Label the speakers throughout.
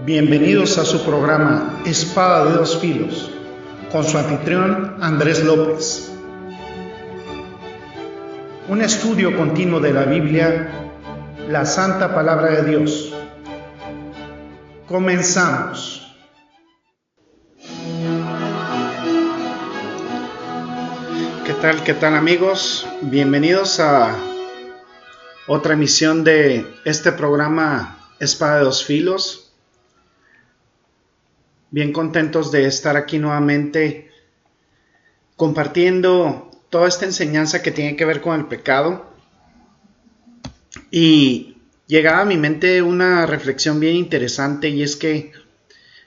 Speaker 1: Bienvenidos a su programa Espada de dos Filos, con su anfitrión Andrés López. Un estudio continuo de la Biblia, la Santa Palabra de Dios. Comenzamos. ¿Qué tal amigos? Bienvenidos a otra emisión de este programa Espada de dos Filos. Bien contentos de estar aquí nuevamente compartiendo toda esta enseñanza que tiene que ver con el pecado. Y llegaba a mi mente una reflexión bien interesante, y es que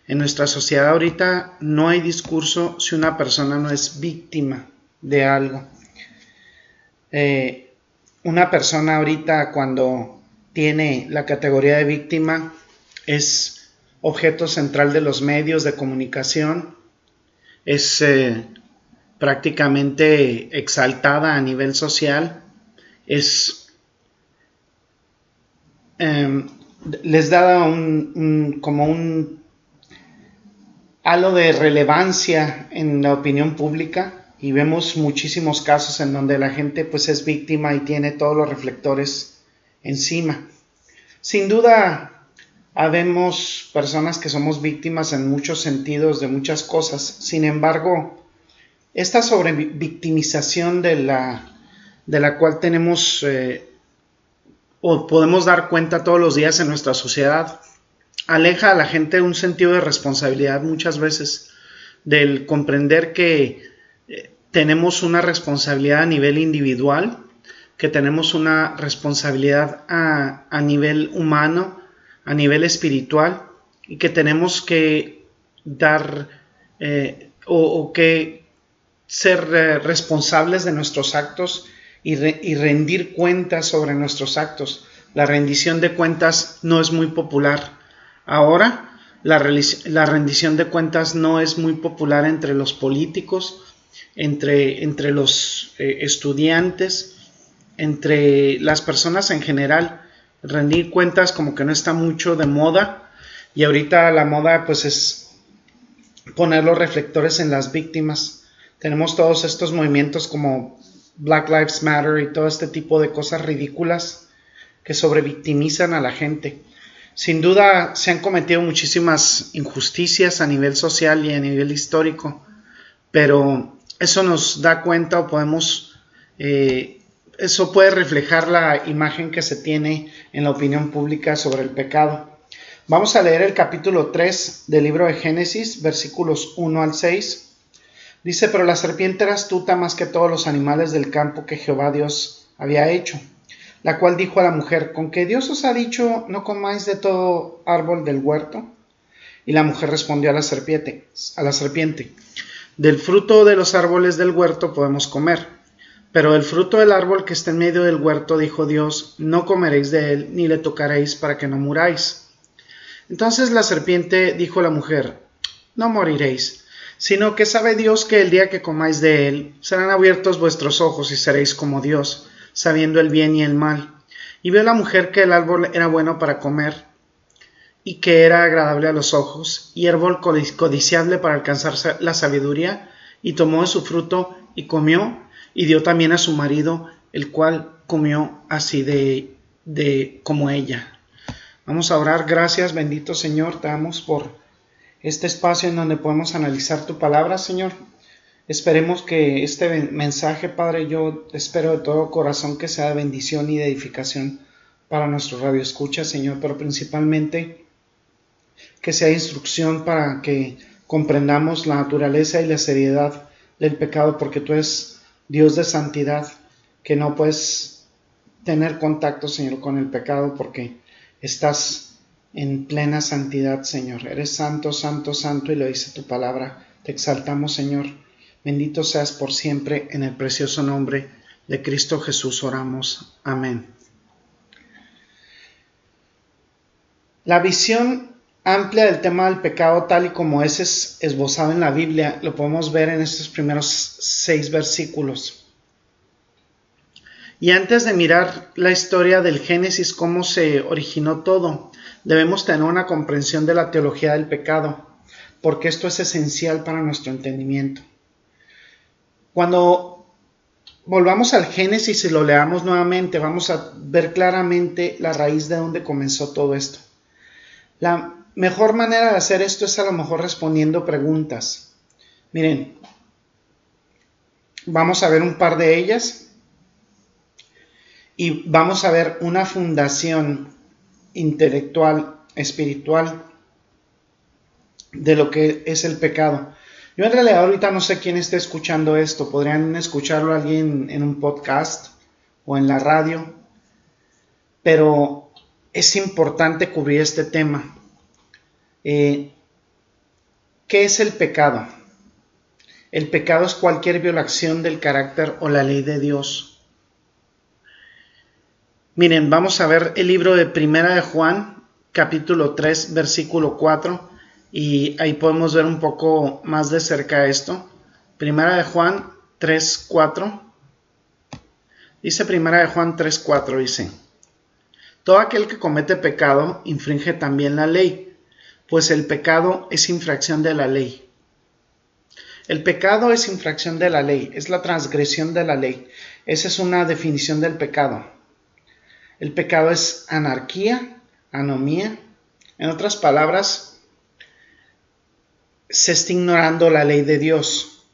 Speaker 1: en nuestra sociedad ahorita no hay discurso si una persona no es víctima de algo. Una persona ahorita, cuando tiene la categoría de víctima, es objeto central de los medios de comunicación, es prácticamente exaltada a nivel social, les da como un halo de relevancia en la opinión pública, y vemos muchísimos casos en donde la gente pues es víctima y tiene todos los reflectores encima. Sin duda, habemos personas que somos víctimas en muchos sentidos de muchas cosas. Sin embargo, esta sobrevictimización de la cual tenemos o podemos dar cuenta todos los días en nuestra sociedad, aleja a la gente de un sentido de responsabilidad muchas veces, del comprender que tenemos una responsabilidad a nivel individual, que tenemos una responsabilidad a nivel humano, a nivel espiritual, y que tenemos que dar que ser responsables de nuestros actos y rendir cuentas sobre nuestros actos. La rendición de cuentas no es muy popular ahora. La rendición de cuentas no es muy popular entre los políticos, entre los estudiantes, entre las personas en general. Rendir cuentas como que no está mucho de moda, y ahorita la moda pues es poner los reflectores en las víctimas. Tenemos todos estos movimientos como Black Lives Matter y todo este tipo de cosas ridículas que sobrevictimizan a la gente. Sin duda se han cometido muchísimas injusticias a nivel social y a nivel histórico, pero eso nos da cuenta, o podemos eso puede reflejar la imagen que se tiene en la opinión pública sobre el pecado. Vamos a leer el capítulo 3 del libro de Génesis, versículos 1 al 6. Dice: pero la serpiente era astuta más que todos los animales del campo que Jehová Dios había hecho, la cual dijo a la mujer: ¿con qué Dios os ha dicho, no comáis de todo árbol del huerto? Y la mujer respondió a la serpiente: del fruto de los árboles del huerto podemos comer, pero del fruto del árbol que está en medio del huerto, dijo Dios, no comeréis de él, ni le tocaréis, para que no muráis. Entonces la serpiente dijo a la mujer: no moriréis, sino que sabe Dios que el día que comáis de él, serán abiertos vuestros ojos y seréis como Dios, sabiendo el bien y el mal. Y vio la mujer que el árbol era bueno para comer, y que era agradable a los ojos, y árbol codiciable para alcanzar la sabiduría, y tomó de su fruto y comió, y dio también a su marido, el cual comió así de como ella. Vamos a orar. Gracias, bendito Señor, te damos por este espacio en donde podemos analizar tu palabra, Señor. Esperemos que este mensaje, Padre, yo espero de todo corazón que sea de bendición y de edificación para nuestro radioescucha, Señor, pero principalmente que sea instrucción para que comprendamos la naturaleza y la seriedad del pecado, porque tú eres Dios de santidad, que no puedes tener contacto, Señor, con el pecado, porque estás en plena santidad, Señor. Eres santo, santo, santo, y lo dice tu palabra. Te exaltamos, Señor. Bendito seas por siempre. En el precioso nombre de Cristo Jesús oramos. Amén. La visión amplia del tema del pecado, tal y como es esbozado en la Biblia, lo podemos ver en estos primeros 6 versículos. Y antes de mirar la historia del Génesis, cómo se originó todo, debemos tener una comprensión de la teología del pecado, porque esto es esencial para nuestro entendimiento. Cuando volvamos al Génesis y lo leamos nuevamente, vamos a ver claramente la raíz de donde comenzó todo esto. La mejor manera de hacer esto es a lo mejor respondiendo preguntas. Miren, vamos a ver un par de ellas y vamos a ver una fundación intelectual, espiritual de lo que es el pecado. Yo en realidad ahorita no sé quién esté escuchando esto, podrían escucharlo alguien en un podcast o en la radio, pero es importante cubrir este tema. ¿Qué es el pecado? El pecado es cualquier violación del carácter o la ley de Dios. Miren, vamos a ver el libro de Primera de Juan, capítulo 3, versículo 4, y ahí podemos ver un poco más de cerca esto. Primera de Juan 3, 4. Dice Primera de Juan 3, 4, dice: todo aquel que comete pecado infringe también la ley, pues el pecado es infracción de la ley. El pecado es infracción de la ley, es la transgresión de la ley. Esa es una definición del pecado. El pecado es anarquía, anomía. En otras palabras, se está ignorando la ley de Dios.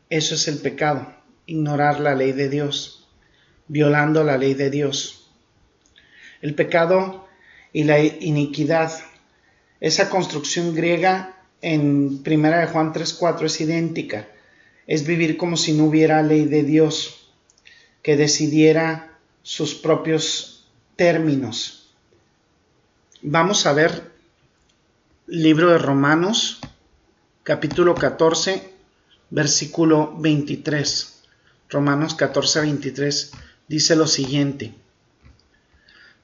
Speaker 1: Eso es el pecado, ignorar la ley de Dios, violando la ley de Dios. El pecado y la iniquidad, esa construcción griega en 1 Juan 3:4 es idéntica. Es vivir como si no hubiera ley de Dios que decidiera sus propios términos. Vamos a ver libro de Romanos, capítulo 14, versículo 23. Romanos 14, 23 dice lo siguiente: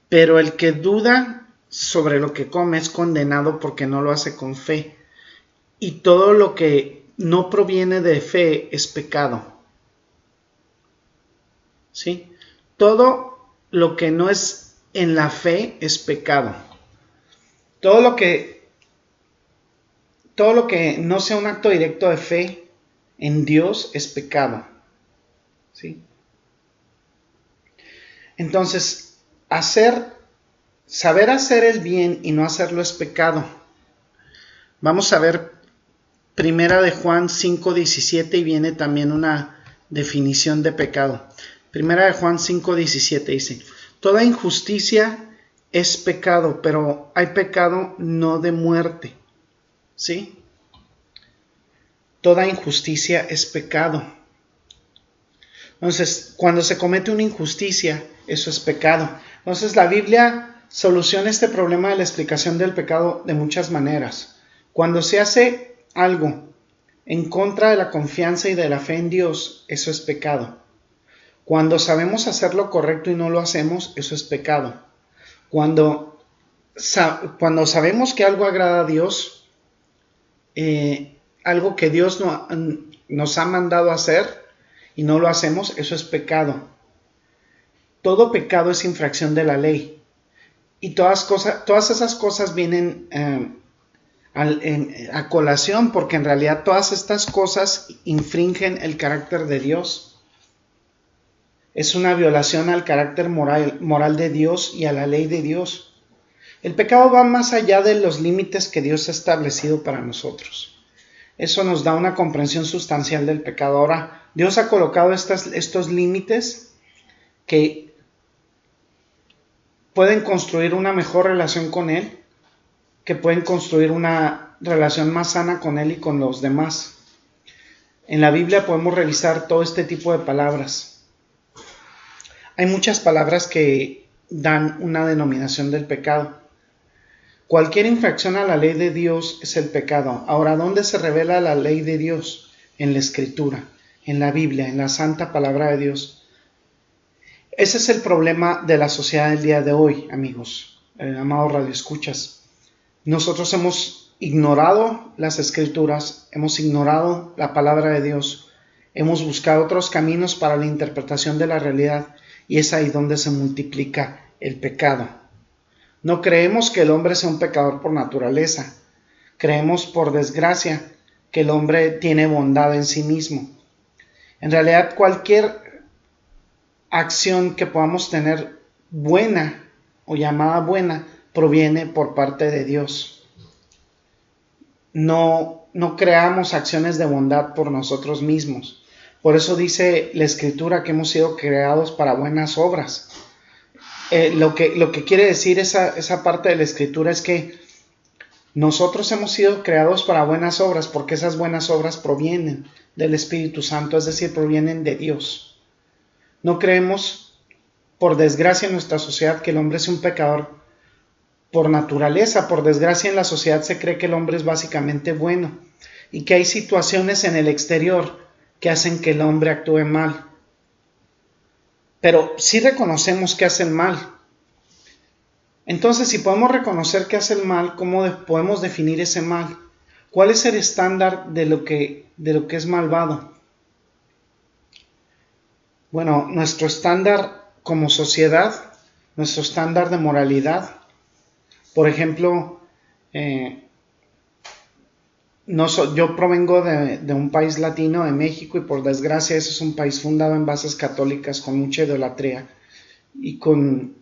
Speaker 1: pero el que duda sobre lo que come es condenado porque no lo hace con fe, y todo lo que no proviene de fe es pecado. ¿Sí? Todo lo que no es en la fe es pecado. Todo lo que no sea un acto directo de fe en Dios es pecado. ¿Sí? Entonces, saber hacer el bien y no hacerlo es pecado. Vamos a ver Primera de Juan 5:17 y viene también una definición de pecado. Primera de Juan 5:17 dice: toda injusticia es pecado, pero hay pecado no de muerte. ¿Sí? Toda injusticia es pecado. Entonces, cuando se comete una injusticia, eso es pecado. Entonces, la Biblia soluciona este problema de la explicación del pecado de muchas maneras. Cuando se hace algo en contra de la confianza y de la fe en Dios, eso es pecado. Cuando sabemos hacer lo correcto y no lo hacemos, eso es pecado. Cuando sabemos que algo agrada a Dios, algo que Dios nos ha mandado hacer y no lo hacemos, eso es pecado. Todo pecado es infracción de la ley. Y todas esas cosas vienen a colación, porque en realidad todas estas cosas infringen el carácter de Dios. Es una violación al carácter moral de Dios y a la ley de Dios. El pecado va más allá de los límites que Dios ha establecido para nosotros. Eso nos da una comprensión sustancial del pecado. Ahora, Dios ha colocado estos límites que pueden construir una mejor relación con Él, que pueden construir una relación más sana con Él y con los demás. En la Biblia podemos revisar todo este tipo de palabras. Hay muchas palabras que dan una denominación del pecado. Cualquier infracción a la ley de Dios es el pecado. Ahora, ¿dónde se revela la ley de Dios? En la Escritura, en la Biblia, en la santa palabra de Dios. Ese es el problema de la sociedad del día de hoy, amigos, amados radioescuchas. Nosotros hemos ignorado las Escrituras, hemos ignorado la palabra de Dios, hemos buscado otros caminos para la interpretación de la realidad, y es ahí donde se multiplica el pecado. No creemos que el hombre sea un pecador por naturaleza. Creemos, por desgracia, que el hombre tiene bondad en sí mismo. En realidad, cualquier acción que podamos tener buena o llamada buena proviene por parte de Dios. No creamos acciones de bondad por nosotros mismos. Por eso dice la Escritura que hemos sido creados para buenas obras. Lo que quiere decir esa parte de la Escritura es que nosotros hemos sido creados para buenas obras porque esas buenas obras provienen del Espíritu Santo, es decir, provienen de Dios. No creemos, por desgracia en nuestra sociedad, que el hombre es un pecador por naturaleza. Por desgracia en la sociedad se cree que el hombre es básicamente bueno y que hay situaciones en el exterior que hacen que el hombre actúe mal. Pero sí reconocemos que hace el mal. Entonces, si podemos reconocer que hace el mal, ¿cómo podemos definir ese mal? ¿Cuál es el estándar de lo que es malvado? Bueno, nuestro estándar como sociedad, nuestro estándar de moralidad, por ejemplo, yo provengo de un país latino, de México, y por desgracia ese es un país fundado en bases católicas con mucha idolatría y con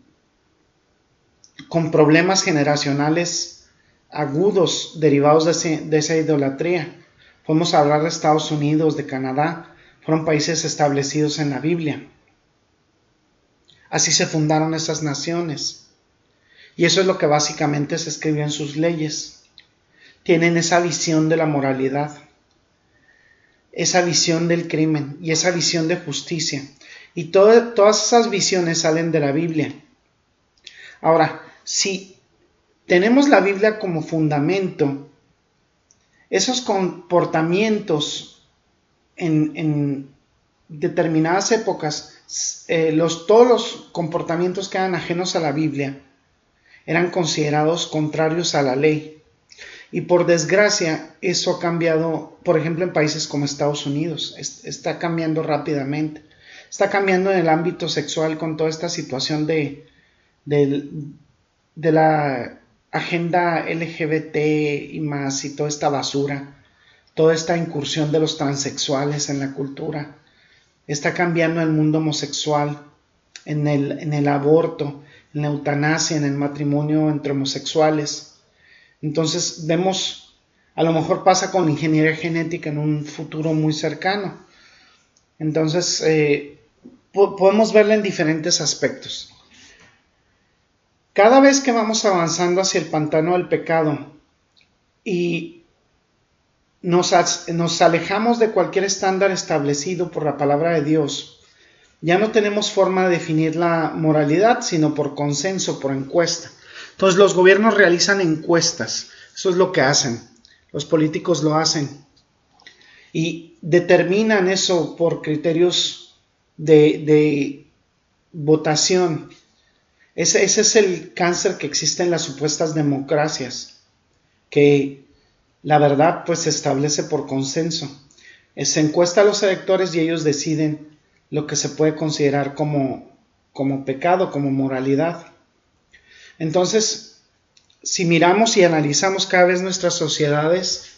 Speaker 1: problemas generacionales agudos derivados de esa idolatría. Podemos hablar de Estados Unidos, de Canadá, fueron países establecidos en la Biblia. Así se fundaron esas naciones. Y eso es lo que básicamente se escribió en sus leyes. Tienen esa visión de la moralidad, esa visión del crimen y esa visión de justicia. Y todas esas visiones salen de la Biblia. Ahora, si tenemos la Biblia como fundamento, esos comportamientos en determinadas épocas, todos los comportamientos que eran ajenos a la Biblia eran considerados contrarios a la ley. Y por desgracia, eso ha cambiado, por ejemplo, en países como Estados Unidos. Está cambiando rápidamente. Está cambiando en el ámbito sexual con toda esta situación de la agenda LGBT y más, y toda esta basura, toda esta incursión de los transexuales en la cultura. Está cambiando el mundo homosexual, en el aborto, en la eutanasia, en el matrimonio entre homosexuales. Entonces vemos, a lo mejor pasa con la ingeniería genética en un futuro muy cercano. Entonces podemos verla en diferentes aspectos. Cada vez que vamos avanzando hacia el pantano del pecado y nos alejamos de cualquier estándar establecido por la palabra de Dios, ya no tenemos forma de definir la moralidad, sino por consenso, por encuesta. Entonces los gobiernos realizan encuestas, eso es lo que hacen, los políticos lo hacen y determinan eso por criterios de votación. Ese es el cáncer que existe en las supuestas democracias, que la verdad pues se establece por consenso. Se encuesta a los electores y ellos deciden lo que se puede considerar como pecado, como moralidad. Entonces, si miramos y analizamos cada vez nuestras sociedades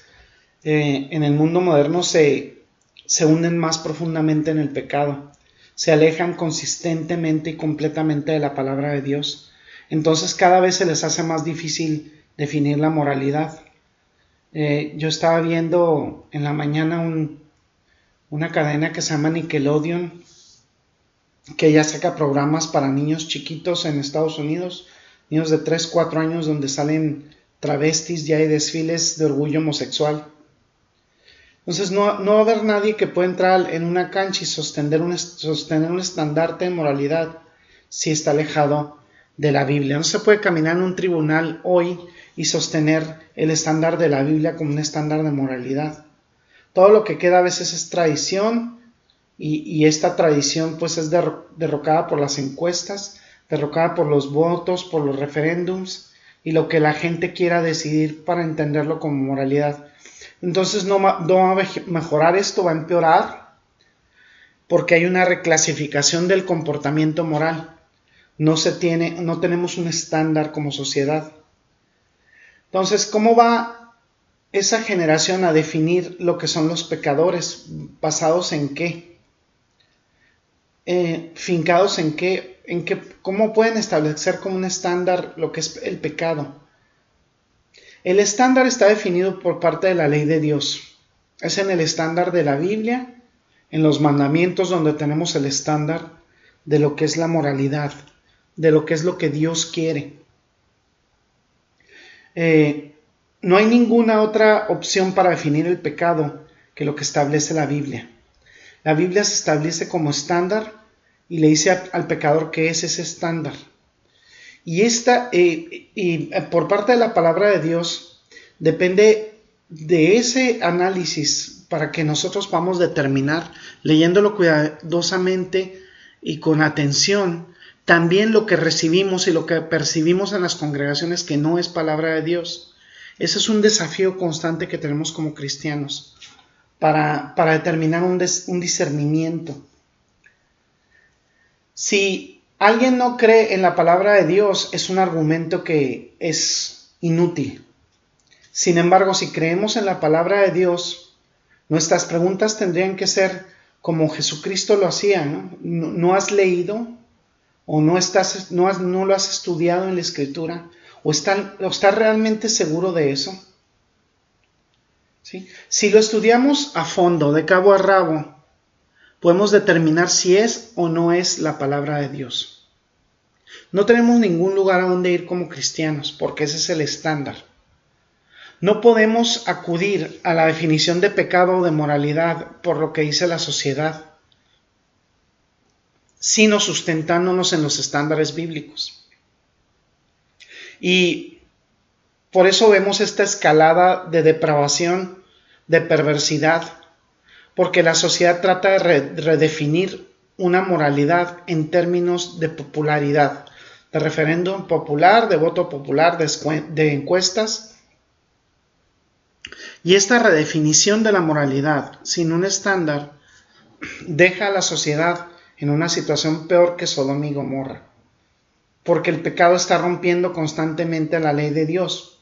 Speaker 1: en el mundo moderno se hunden más profundamente en el pecado, se alejan consistentemente y completamente de la palabra de Dios. Entonces cada vez se les hace más difícil definir la moralidad. Yo estaba viendo en la mañana una cadena que se llama Nickelodeon, que ya saca programas para niños chiquitos en Estados Unidos, niños de 3, 4 años, donde salen travestis y hay desfiles de orgullo homosexual. Entonces no va a haber nadie que pueda entrar en una cancha y sostener un estandarte de moralidad si está alejado de la Biblia. No se puede caminar en un tribunal hoy y sostener el estándar de la Biblia como un estándar de moralidad. Todo lo que queda a veces es tradición y esta tradición pues es derrocada por las encuestas, derrocada por los votos, por los referéndums y lo que la gente quiera decidir para entenderlo como moralidad. Entonces no va a mejorar esto, va a empeorar porque hay una reclasificación del comportamiento moral. no tenemos un estándar como sociedad. Entonces, ¿cómo va esa generación a definir lo que son los pecadores? ¿Basados en qué? ¿Fincados en qué? ¿Cómo pueden establecer como un estándar lo que es el pecado? El estándar está definido por parte de la ley de Dios. Es en el estándar de la Biblia, en los mandamientos donde tenemos el estándar de lo que es la moralidad, de lo que es lo que Dios quiere. No hay ninguna otra opción para definir el pecado que lo que establece la Biblia. La Biblia se establece como estándar y le dice al pecador que es ese estándar. Y por parte de la palabra de Dios depende de ese análisis para que nosotros podamos determinar, leyéndolo cuidadosamente y con atención, también lo que recibimos y lo que percibimos en las congregaciones que no es palabra de Dios. Ese es un desafío constante que tenemos como cristianos para determinar un discernimiento. Si alguien no cree en la palabra de Dios, es un argumento que es inútil. Sin embargo, si creemos en la palabra de Dios, nuestras preguntas tendrían que ser como Jesucristo lo hacía, ¿no? ¿No has leído? ¿O no lo has estudiado en la Escritura? ¿O estás realmente seguro de eso? ¿Sí? Si lo estudiamos a fondo, de cabo a rabo, podemos determinar si es o no es la palabra de Dios. No tenemos ningún lugar a donde ir como cristianos, porque ese es el estándar. No podemos acudir a la definición de pecado o de moralidad por lo que dice la sociedad, sino sustentándonos en los estándares bíblicos. Y por eso vemos esta escalada de depravación, de perversidad, porque la sociedad trata de redefinir una moralidad en términos de popularidad, de referéndum popular, de voto popular, de encuestas. Y esta redefinición de la moralidad sin un estándar deja a la sociedad en una situación peor que Sodoma y Gomorra, porque el pecado está rompiendo constantemente la ley de Dios,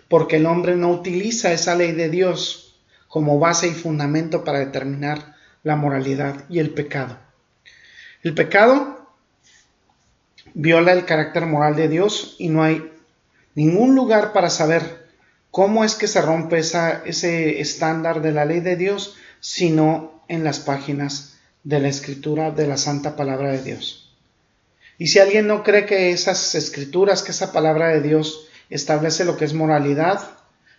Speaker 1: porque el hombre no utiliza esa ley de Dios como base y fundamento para determinar la moralidad y el pecado. El pecado viola el carácter moral de Dios y no hay ningún lugar para saber cómo es que se rompe ese estándar de la ley de Dios, sino en las páginas de la Escritura, de la santa palabra de Dios. Y si alguien no cree que esas escrituras, que esa palabra de Dios establece lo que es moralidad,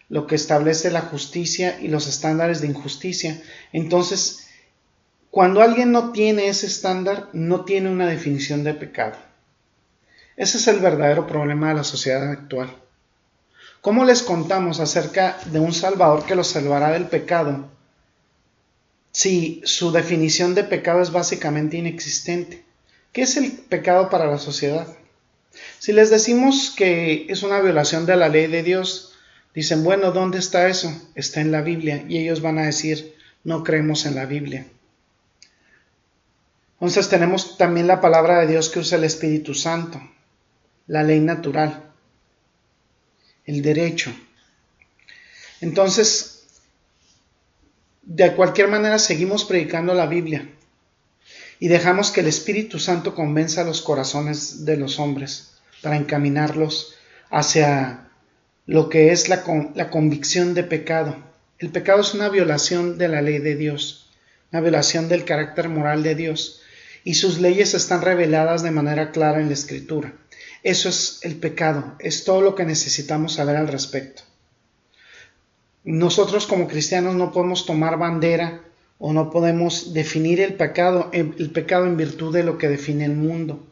Speaker 1: lo que establece la justicia y los estándares de injusticia, entonces, cuando alguien no tiene ese estándar, no tiene una definición de pecado. Ese es el verdadero problema de la sociedad actual. ¿Cómo les contamos acerca de un Salvador que los salvará del pecado si su definición de pecado es básicamente inexistente? ¿Qué es el pecado para la sociedad? Si les decimos que es una violación de la ley de Dios, dicen, bueno, ¿dónde está eso? Está en la Biblia. Y ellos van a decir, no creemos en la Biblia. Entonces tenemos también la palabra de Dios que usa el Espíritu Santo, la ley natural, el derecho. Entonces, de cualquier manera seguimos predicando la Biblia y dejamos que el Espíritu Santo convenza los corazones de los hombres para encaminarlos hacia lo que es la convicción de pecado. El pecado es una violación de la ley de Dios, una violación del carácter moral de Dios, y sus leyes están reveladas de manera clara en la Escritura. Eso es el pecado, es todo lo que necesitamos saber al respecto. Nosotros como cristianos no podemos tomar bandera o no podemos definir el pecado en virtud de lo que define el mundo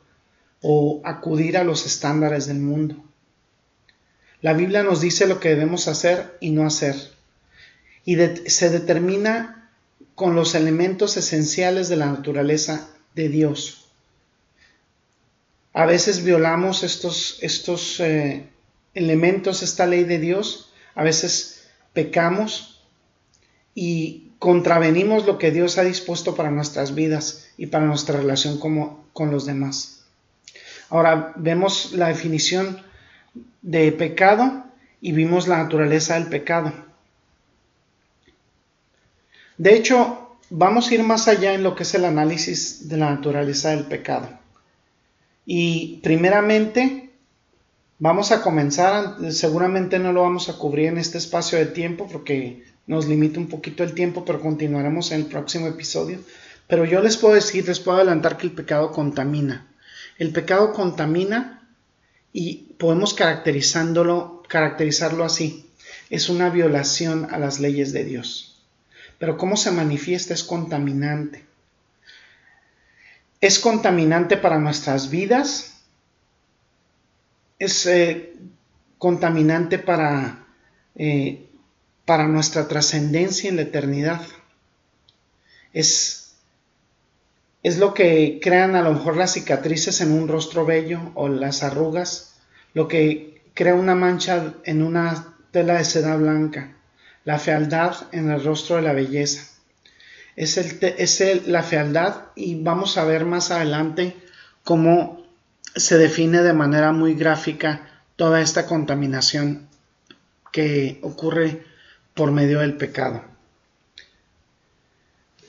Speaker 1: o acudir a los estándares del mundo. La Biblia nos dice lo que debemos hacer y no hacer, y se determina con los elementos esenciales de la naturaleza de Dios. A veces violamos estos elementos, esta ley de Dios, a veces pecamos y contravenimos lo que Dios ha dispuesto para nuestras vidas y para nuestra relación con los demás. Ahora vemos la definición de pecado y vimos la naturaleza del pecado. De hecho, vamos a ir más allá en lo que es el análisis de la naturaleza del pecado. Y primeramente vamos a comenzar, seguramente no lo vamos a cubrir en este espacio de tiempo porque nos limita un poquito el tiempo, pero continuaremos en el próximo episodio. Pero yo les puedo adelantar que el pecado contamina. El pecado contamina y podemos caracterizarlo así. Es una violación a las leyes de Dios. Pero ¿cómo se manifiesta? Es contaminante. Es contaminante para nuestras vidas. Es contaminante para nuestra trascendencia en la eternidad. Es lo que crean a lo mejor las cicatrices en un rostro bello o las arrugas, lo que crea una mancha en una tela de seda blanca, la fealdad en el rostro de la belleza. Es la fealdad, y vamos a ver más adelante cómo se define de manera muy gráfica toda esta contaminación que ocurre por medio del pecado.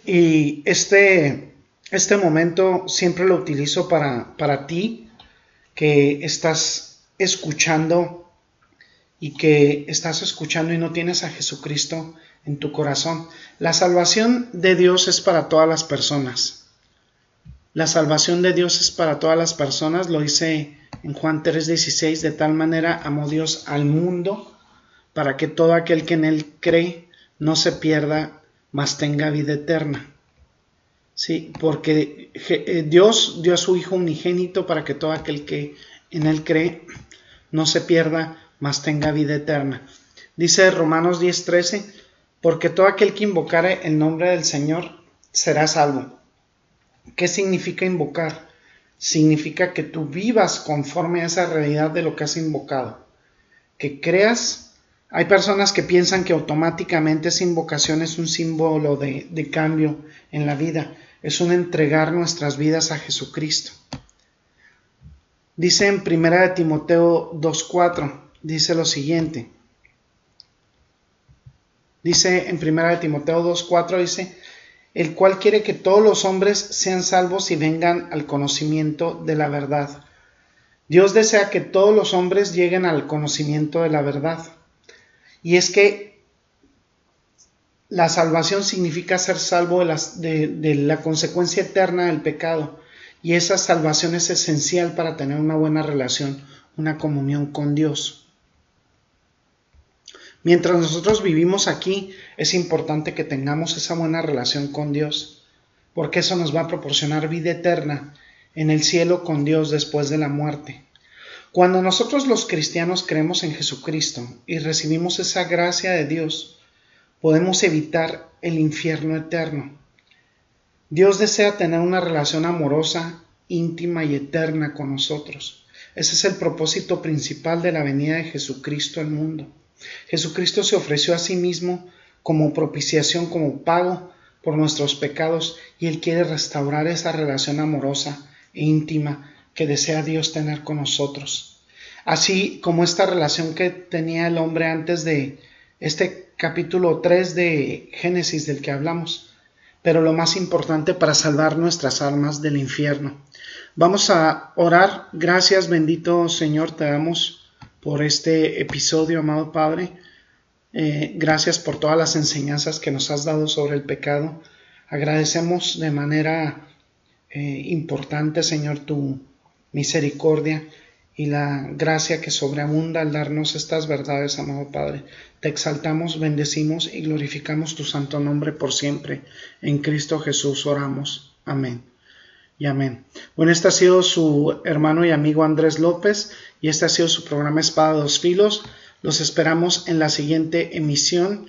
Speaker 1: Y este momento siempre lo utilizo para ti que estás escuchando y no tienes a Jesucristo en tu corazón. La salvación de Dios es para todas las personas. La salvación de Dios es para todas las personas, lo dice en Juan 3:16, de tal manera amó Dios al mundo para que todo aquel que en él cree no se pierda, mas tenga vida eterna. Sí, porque Dios dio a su Hijo unigénito para que todo aquel que en él cree no se pierda, mas tenga vida eterna. Dice Romanos 10:13, porque todo aquel que invocare el nombre del Señor será salvo. ¿Qué significa invocar? Significa que tú vivas conforme a esa realidad de lo que has invocado. Que creas. Hay personas que piensan que automáticamente esa invocación es un símbolo de cambio en la vida. Es un entregar nuestras vidas a Jesucristo. Dice en 1 Timoteo 2:4, dice lo siguiente. Dice en 1 Timoteo 2:4, dice, el cual quiere que todos los hombres sean salvos y vengan al conocimiento de la verdad. Dios desea que todos los hombres lleguen al conocimiento de la verdad. Y es que la salvación significa ser salvo de la consecuencia eterna del pecado. Y esa salvación es esencial para tener una buena relación, una comunión con Dios. Mientras nosotros vivimos aquí, es importante que tengamos esa buena relación con Dios, porque eso nos va a proporcionar vida eterna en el cielo con Dios después de la muerte. Cuando nosotros los cristianos creemos en Jesucristo y recibimos esa gracia de Dios, podemos evitar el infierno eterno. Dios desea tener una relación amorosa, íntima y eterna con nosotros. Ese es el propósito principal de la venida de Jesucristo al mundo. Jesucristo se ofreció a sí mismo como propiciación, como pago por nuestros pecados, y Él quiere restaurar esa relación amorosa e íntima que desea Dios tener con nosotros. Así como esta relación que tenía el hombre antes de este capítulo 3 de Génesis del que hablamos, pero lo más importante para salvar nuestras almas del infierno. Vamos a orar. Gracias, bendito Señor, te damos por este episodio, amado Padre. Gracias por todas las enseñanzas que nos has dado sobre el pecado. Agradecemos de manera importante, Señor, tu misericordia y la gracia que sobreabunda al darnos estas verdades, amado Padre. Te exaltamos, bendecimos y glorificamos tu santo nombre por siempre. En Cristo Jesús oramos. Amén y amén. Bueno, este ha sido su hermano y amigo Andrés López, y este ha sido su programa Espada de Dos Filos. Los esperamos en la siguiente emisión.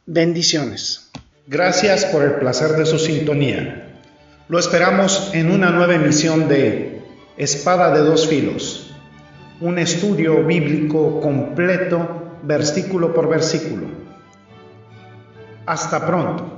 Speaker 1: Bendiciones.
Speaker 2: Gracias por el placer de su sintonía. Lo esperamos en una nueva emisión de Espada de Dos Filos, un estudio bíblico completo, versículo por versículo. Hasta pronto.